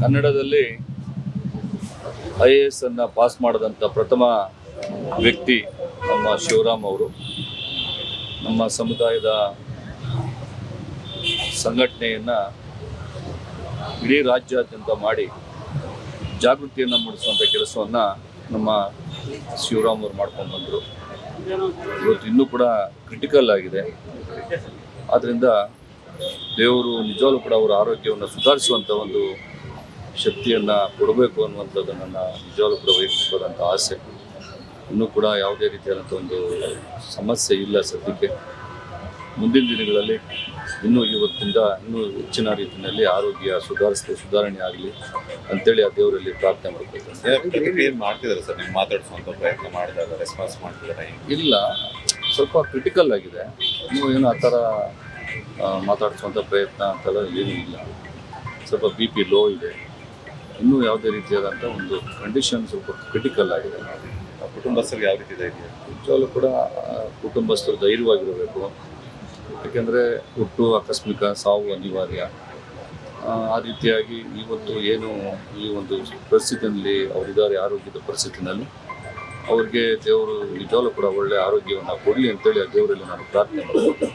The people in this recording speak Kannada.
ಕನ್ನಡದಲ್ಲಿ IAS ಅನ್ನು ಪಾಸ್ ಮಾಡಿದಂಥ ಪ್ರಥಮ ವ್ಯಕ್ತಿ ನಮ್ಮ ಶಿವರಾಮ್ ಅವರು. ನಮ್ಮ ಸಮುದಾಯದ ಸಂಘಟನೆಯನ್ನು ಇಡೀ ರಾಜ್ಯಾದ್ಯಂತ ಮಾಡಿ ಜಾಗೃತಿಯನ್ನು ಮೂಡಿಸುವಂಥ ಕೆಲಸವನ್ನು ನಮ್ಮ ಶಿವರಾಮ್ ಅವರು ಮಾಡ್ಕೊಂಡು ಬಂದರು. ಇವತ್ತು ಇನ್ನೂ ಕೂಡ ಕ್ರಿಟಿಕಲ್ ಆಗಿದೆ. ಆದ್ದರಿಂದ ದೇವರು ನಿಜವಾಗ್ಲೂ ಕೂಡ ಅವರ ಆರೋಗ್ಯವನ್ನು ಸುಧಾರಿಸುವಂಥ ಒಂದು ಶಕ್ತಿಯನ್ನು ಕೊಡಬೇಕು ಅನ್ನುವಂಥದ್ದು ನನ್ನ ನಿಜವಾಗ್ಲೂ ಕೂಡ ವೈಯಕ್ತಿಕವಾದಂಥ ಆಸೆ. ಇನ್ನೂ ಕೂಡ ಯಾವುದೇ ರೀತಿಯಾದಂಥ ಒಂದು ಸಮಸ್ಯೆ ಇಲ್ಲ ಸದ್ಯಕ್ಕೆ. ಮುಂದಿನ ದಿನಗಳಲ್ಲಿ ಇವತ್ತಿಂದ ಇನ್ನೂ ಹೆಚ್ಚಿನ ರೀತಿಯಲ್ಲಿ ಆರೋಗ್ಯ ಸುಧಾರಣೆ ಆಗಲಿ ಅಂತೇಳಿ ಆ ದೇವರಲ್ಲಿ ಪ್ರಾರ್ಥನೆ ಮಾಡ್ಕೊಳ್ತೇನೆ. ಏನು ಮಾಡ್ತಿದ್ದಾರೆ ಸರ್, ನೀವು ಮಾತಾಡಿಸುವಂಥ ಪ್ರಯತ್ನ ಮಾಡಿದಾಗ ರೆಸ್ಪಾನ್ಸ್ ಮಾಡ್ತಿದ್ದಾರೆ? ಇಲ್ಲ, ಸ್ವಲ್ಪ ಕ್ರಿಟಿಕಲ್ ಆಗಿದೆ. ಇನ್ನೂ ಏನು ಆ ಥರ ಮಾತಾಡಿಸುವಂಥ ಪ್ರಯತ್ನ ಅಂತೆಲ್ಲ ಏನೂ ಇಲ್ಲ. ಸ್ವಲ್ಪ BP ಲೋ ಇದೆ. ಇನ್ನೂ ಯಾವುದೇ ರೀತಿಯಾದಂಥ ಒಂದು ಕಂಡೀಷನ್ ಸ್ವಲ್ಪ ಕ್ರಿಟಿಕಲ್ ಆಗಿದೆ. ಕುಟುಂಬಸ್ಥರಿಗೆ ಯಾವ ರೀತಿ ಧೈರ್ಯ? ನಿಜವಾಗ್ಲೂ ಕೂಡ ಕುಟುಂಬಸ್ಥರು ಧೈರ್ಯವಾಗಿರಬೇಕು. ಯಾಕೆಂದರೆ ಹುಟ್ಟು ಆಕಸ್ಮಿಕ ಸಾವು ಅನಿವಾರ್ಯ. ಆ ರೀತಿಯಾಗಿ ಇವತ್ತು ಏನು ಈ ಒಂದು ಪರಿಸ್ಥಿತಿಯಲ್ಲಿ ಅವರಿದ್ದಾರೆ, ಆರೋಗ್ಯದ ಪರಿಸ್ಥಿತಿನಲ್ಲಿ ಅವ್ರಿಗೆ ದೇವರು ನಿಜವಾಗ್ಲೂ ಕೂಡ ಒಳ್ಳೆಯ ಆರೋಗ್ಯವನ್ನು ಕೊಡಲಿ ಅಂತೇಳಿ ಆ ದೇವರಲ್ಲಿ ನಾನು ಪ್ರಾರ್ಥನೆ ಮಾಡ್ತೀನಿ.